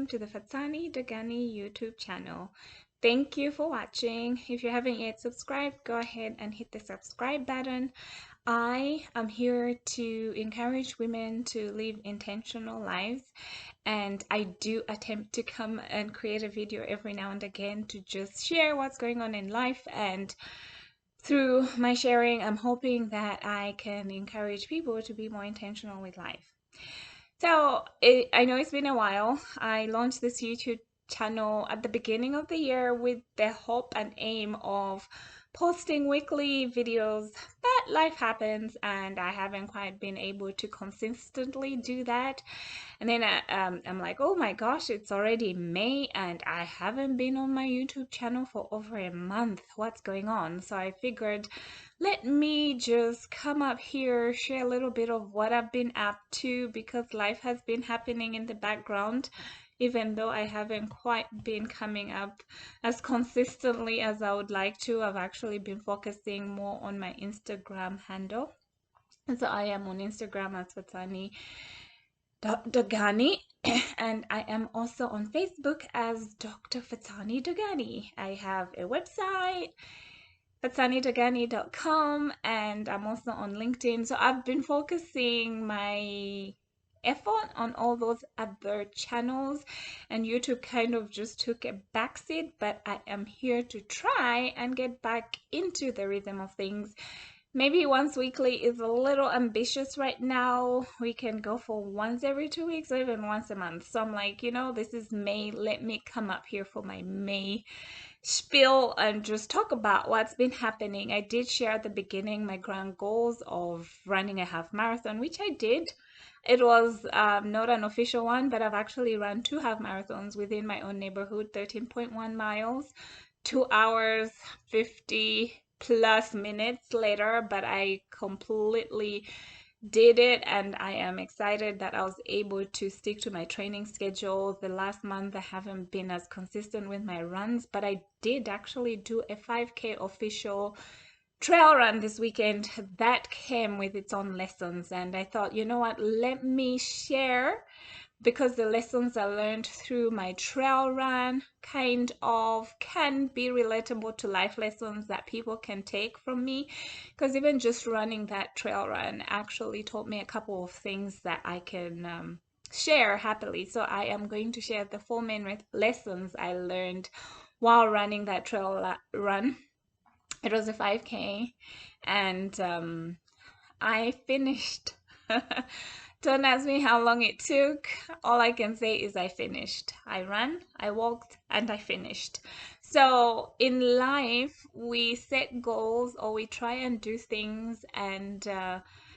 to the Fatsani Dagani YouTube channel. Thank you for watching. If you haven't yet subscribed, go ahead and hit the subscribe button. I am here to encourage women to live intentional lives, and I do attempt to come and create a video every now and again to just share what's going on in life, and through my sharing, I'm hoping that I can encourage people to be more intentional with life. So I know it's been a while. I launched this YouTube channel at the beginning of the year with the hope and aim of posting weekly videos, but life happens and I haven't quite been able to consistently do that. And then I'm like, oh my gosh, it's already May and I haven't been on my YouTube channel for over a month. What's going on? So I figured, let me just come up here, share a little bit of what I've been up to, because life has been happening in the background. Even though I haven't quite been coming up as consistently as I would like to, I've actually been focusing more on my Instagram handle. And so I am on Instagram as Fatsani Dagani, and I am also on Facebook as Dr. Fatsani Dagani. I have a website, fatsanidagani.com, and I'm also on LinkedIn. So I've been focusing my effort on all those other channels, and YouTube kind of just took a backseat, but I am here to try and get back into the rhythm of things. Maybe once weekly is a little ambitious right now. We can go for once every 2 weeks or even once a month. So I'm like, this is May. Let me come up here for my May spiel and just talk about what's been happening. I did share at the beginning my grand goals of running a half marathon, which I did. It was not an official one, but I've actually run 2 half marathons within my own neighborhood, 13.1 miles, 2 hours, 50 plus minutes later, but I completely did it, and I am excited that I was able to stick to my training schedule. The last month I haven't been as consistent with my runs, but I did actually do a 5K official trail run this weekend that came with its own lessons, and I thought, you know what, let me share, because the lessons I learned through my trail run kind of can be relatable to life lessons that people can take from me. Because even just running that trail run actually taught me a couple of things that I can share happily. So I am going to share the 4 main lessons I learned while running that trail run. It was a 5K, and I finished. Don't ask me how long it took. All I can say is I finished. I ran, I walked, and I finished. So in life, we set goals or we try and do things, and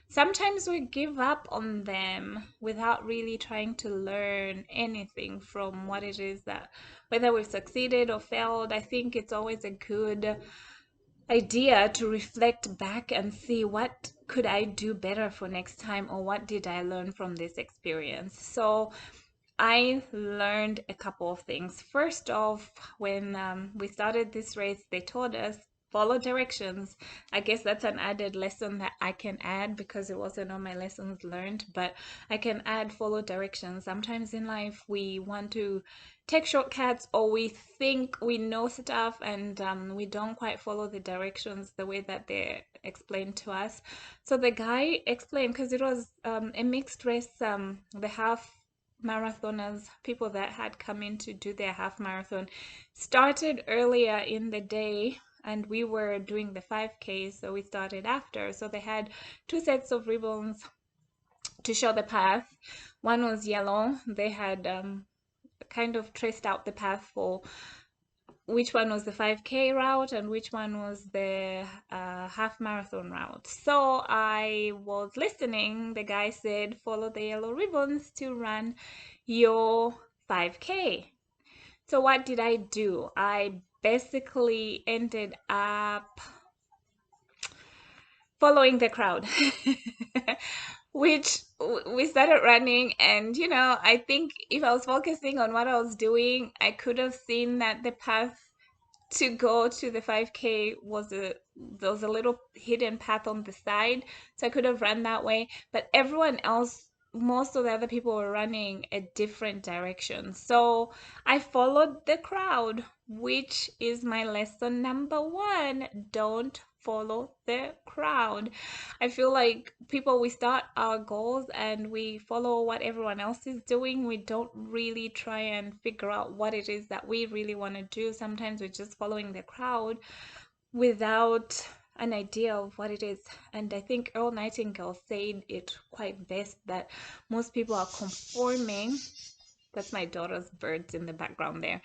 sometimes we give up on them without really trying to learn anything from what it is that, whether we've succeeded or failed. I think it's always a good idea to reflect back and see what could I do better for next time, or what did I learn from this experience. So I learned a couple of things. First off, when we started this race, they taught us follow directions. I guess that's an added lesson that I can add because it wasn't on my lessons learned, but I can add follow directions. Sometimes in life we want to take shortcuts, or we think we know stuff, and we don't quite follow the directions the way that they're explained to us. So the guy explained, because it was a mixed race, the half marathoners, people that had come in to do their half marathon, started earlier in the day, and we were doing the 5K, so we started after. So they had 2 sets of ribbons to show the path. One was yellow. They had kind of traced out the path for which one was the 5K route and which one was the half marathon route. So I was listening. The guy said, follow the yellow ribbons to run your 5K. So what did I do? I basically ended up following the crowd. Which we started running, and I think if I was focusing on what I was doing, I could have seen that the path to go to the 5K there was a little hidden path on the side, so I could have run that way. But everyone else most of the other people were running a different direction. So I followed the crowd, which is my lesson number one. Don't follow the crowd. I feel like people, we start our goals and we follow what everyone else is doing. We don't really try and figure out what it is that we really want to do. Sometimes we're just following the crowd without an idea of what it is. And I think Earl Nightingale said it quite best, that most people are conforming. That's my daughter's birds in the background there.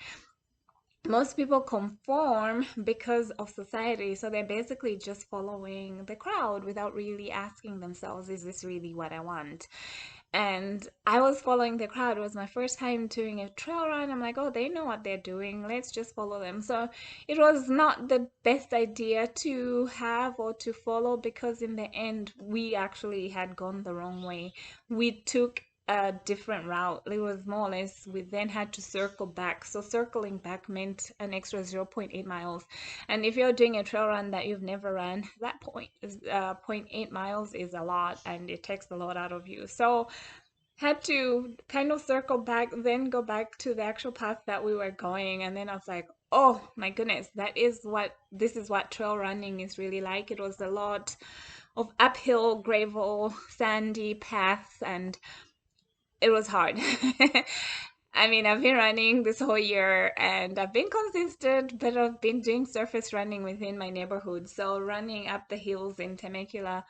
Most people conform because of society. So they're basically just following the crowd without really asking themselves, is this really what I want? And I was following the crowd. It was my first time doing a trail run. I'm like, oh, they know what they're doing. Let's just follow them. So it was not the best idea to have or to follow, because in the end, we actually had gone the wrong way. We took a different route. It was more or less, we then had to circle back. So circling back meant an extra 0.8 miles. And if you're doing a trail run that you've never run, that point is 0.8 miles is a lot, and it takes a lot out of you. So had to kind of circle back, then go back to the actual path that we were going. And then I was like, oh my goodness, this is what trail running is really like. It was a lot of uphill, gravel, sandy paths, and it was hard. I mean, I've been running this whole year and I've been consistent, but I've been doing surface running within my neighborhood. So running up the hills in Temecula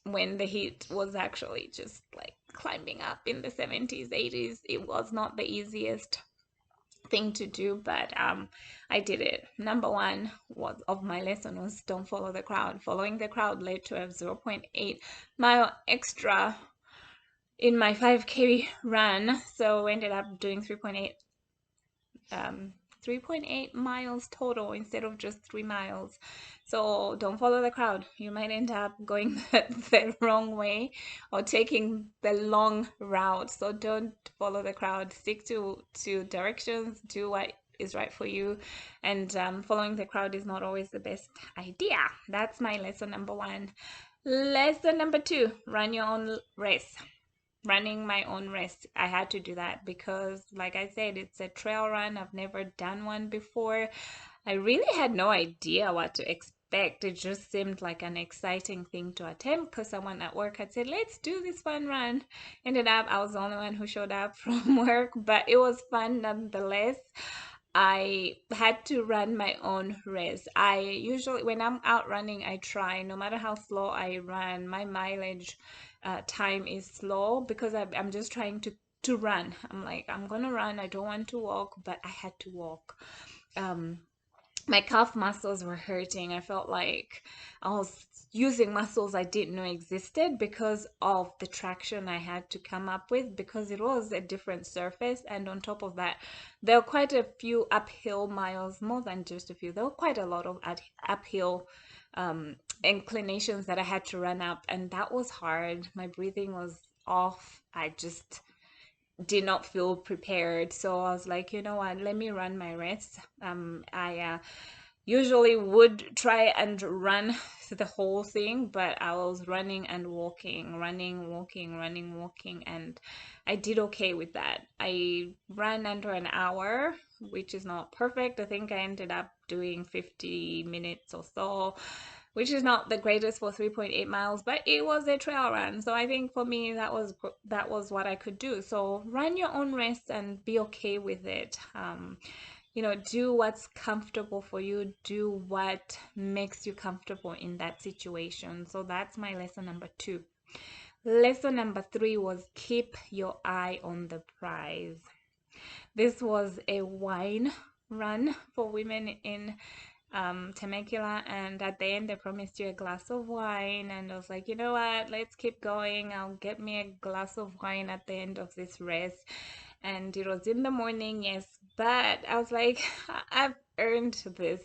when the heat was actually just like climbing up in the 70s, 80s, it was not the easiest thing to do, but I did it. Number one was of my lesson was don't follow the crowd. Following the crowd led to a 0.8 mile extra in my 5K run, so ended up doing 3.8 miles total instead of just 3 miles. So don't follow the crowd. You might end up going the wrong way or taking the long route. So don't follow the crowd. Stick to directions. Do what is right for you. And following the crowd is not always the best idea. That's my lesson number one. Lesson number two, run your own race. Running my own race. I had to do that because, like I said, it's a trail run. I've never done one before. I really had no idea what to expect. It just seemed like an exciting thing to attempt because someone at work had said, let's do this fun run. Ended up, I was the only one who showed up from work, but it was fun nonetheless. I had to run my own race. I usually, when I'm out running, I try, no matter how slow I run, my mileage time is slow because I'm just trying to run. I'm like, I'm gonna run. I don't want to walk, but I had to walk. Um, my calf muscles were hurting. I felt like I was using muscles I didn't know existed because of the traction I had to come up with, because it was a different surface. And on top of that, there were quite a few uphill miles, more than just a few. There were quite a lot of uphill inclinations that I had to run up, and that was hard. My breathing was off. I just did not feel prepared. So I was like, you know what, let me run my race. I usually would try and run the whole thing, but I was running and walking, running, walking, running, walking, and I did okay with that. I ran under an hour, which is not perfect. I think I ended up doing 50 minutes or so, which is not the greatest for 3.8 miles, but it was a trail run. So I think for me that was what I could do. So run your own race and be okay with it. Do what's comfortable for you. Do what makes you comfortable in that situation. So that's my lesson number two. Lesson number three was keep your eye on the prize. This was a wine run for women in Temecula, and at the end they promised you a glass of wine, and I was like, you know what, let's keep going. I'll get me a glass of wine at the end of this race. And it was in the morning, yes, but I was like, I've earned this.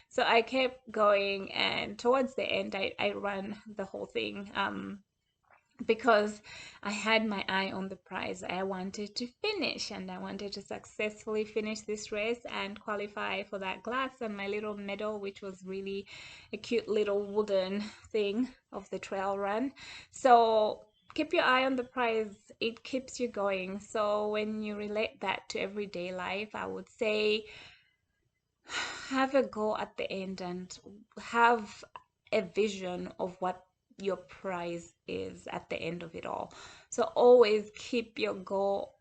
So I kept going, and towards the end I ran the whole thing. Because I had my eye on the prize. I wanted to finish, and I wanted to successfully finish this race and qualify for that glass and my little medal, which was really a cute little wooden thing of the trail run. So keep your eye on the prize. It keeps you going. So when you relate that to everyday life, I would say have a goal at the end and have a vision of what your prize is at the end of it all. So always keep your goal,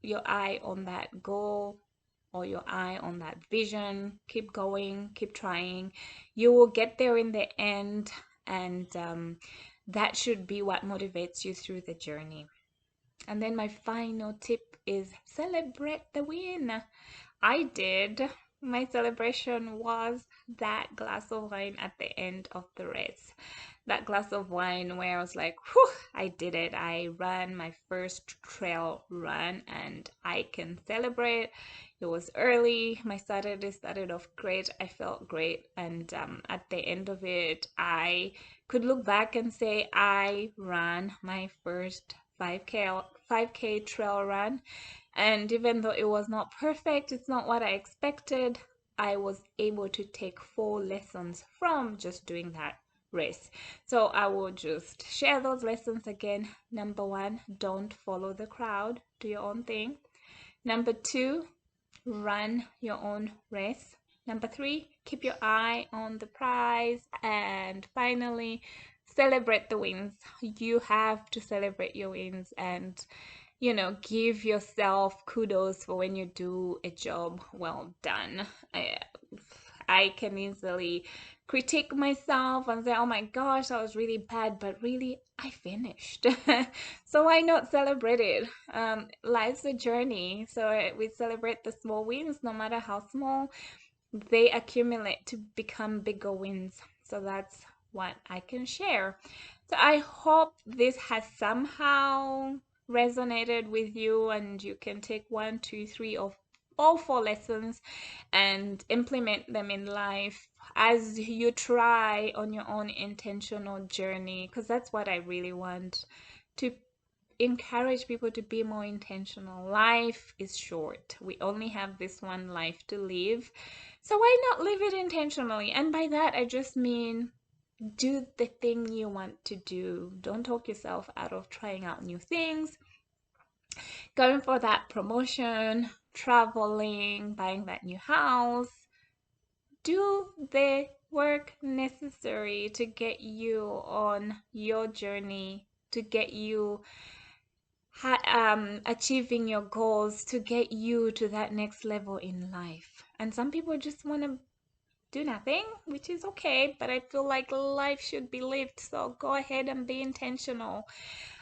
your eye on that goal or your eye on that vision. Keep going, keep trying. You will get there in the end, and that should be what motivates you through the journey. And then my final tip is celebrate the win. I did. My celebration was that glass of wine at the end of the race. That glass of wine where I was like, whew, I did it. I ran my first trail run and I can celebrate. It was early. My Saturday started off great. I felt great. And at the end of it, I could look back and say I ran my first 5K trail run. And even though it was not perfect, it's not what I expected, I was able to take 4 lessons from just doing that race. So I will just share those lessons again. Number 1, don't follow the crowd, do your own thing. Number 2, run your own race. Number 3, keep your eye on the prize. And finally, celebrate the wins. You have to celebrate your wins and give yourself kudos for when you do a job well done. I can easily critique myself and say, oh my gosh, that was really bad, but really, I finished. So why not celebrate it? Life's a journey. So we celebrate the small wins, no matter how small, they accumulate to become bigger wins. So that's what I can share. So I hope this has somehow resonated with you and you can take 1, 2, 3 of all 4 lessons and implement them in life as you try on your own intentional journey, because that's what I really want to encourage people to be more intentional. Life is short. We only have this one life to live. So why not live it intentionally? And by that, I just mean do the thing you want to do. Don't talk yourself out of trying out new things, going for that promotion, traveling, buying that new house. Do the work necessary to get you on your journey, to get you achieving your goals, to get you to that next level in life. And some people just want to do nothing, which is okay, but I feel like life should be lived. So go ahead and be intentional.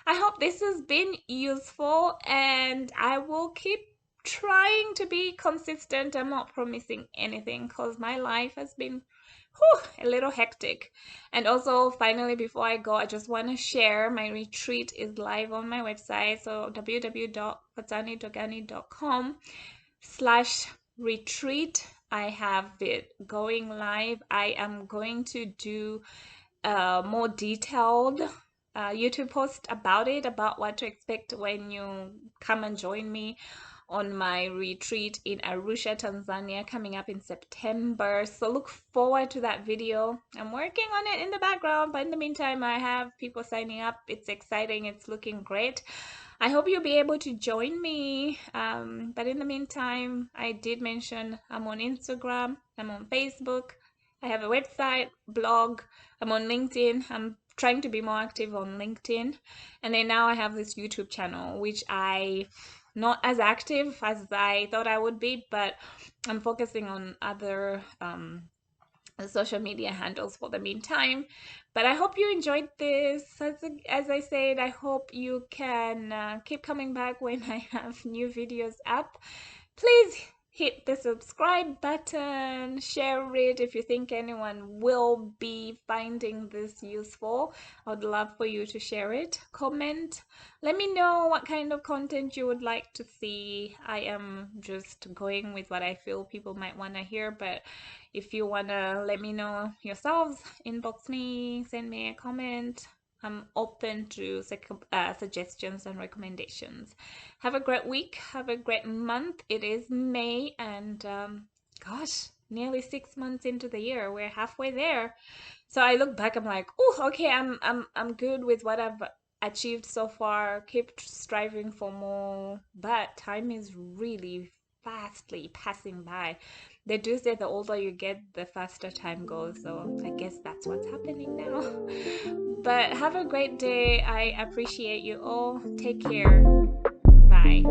I hope this has been useful and I will keep trying to be consistent. I'm not promising anything because my life has been a little hectic. And also, finally, before I go, I just want to share my retreat is live on my website. So www.fatanidogani.com/retreat. I have it going live. I am going to do a more detailed YouTube post about it, about what to expect when you come and join me on my retreat in Arusha, Tanzania, coming up in September. So look forward to that video. I'm working on it in the background, but in the meantime, I have people signing up. It's exciting. It's looking great. I hope you'll be able to join me. But in the meantime, I did mention I'm on Instagram, I'm on Facebook, I have a website, blog, I'm on LinkedIn. I'm trying to be more active on LinkedIn. And then now I have this YouTube channel, which I not as active as I thought I would be, but I'm focusing on other social media handles for the meantime. But I hope you enjoyed this. As I said, I hope you can keep coming back when I have new videos up. Please hit the subscribe button, share it if you think anyone will be finding this useful. I would love for you to share it. Comment. Let me know what kind of content you would like to see. I am just going with what I feel people might want to hear, but if you want to let me know yourselves, inbox me, send me a comment. I'm open to suggestions and recommendations. Have a great week. Have a great month. It is May, and gosh, nearly 6 months into the year. We're halfway there. So I look back. I'm like, oh, okay. I'm good with what achieved so far, keep striving for more, but time is really fastly passing by. They do say the older you get, the faster time goes, so I guess that's what's happening now. But have a great day. I appreciate you all. Take care. Bye.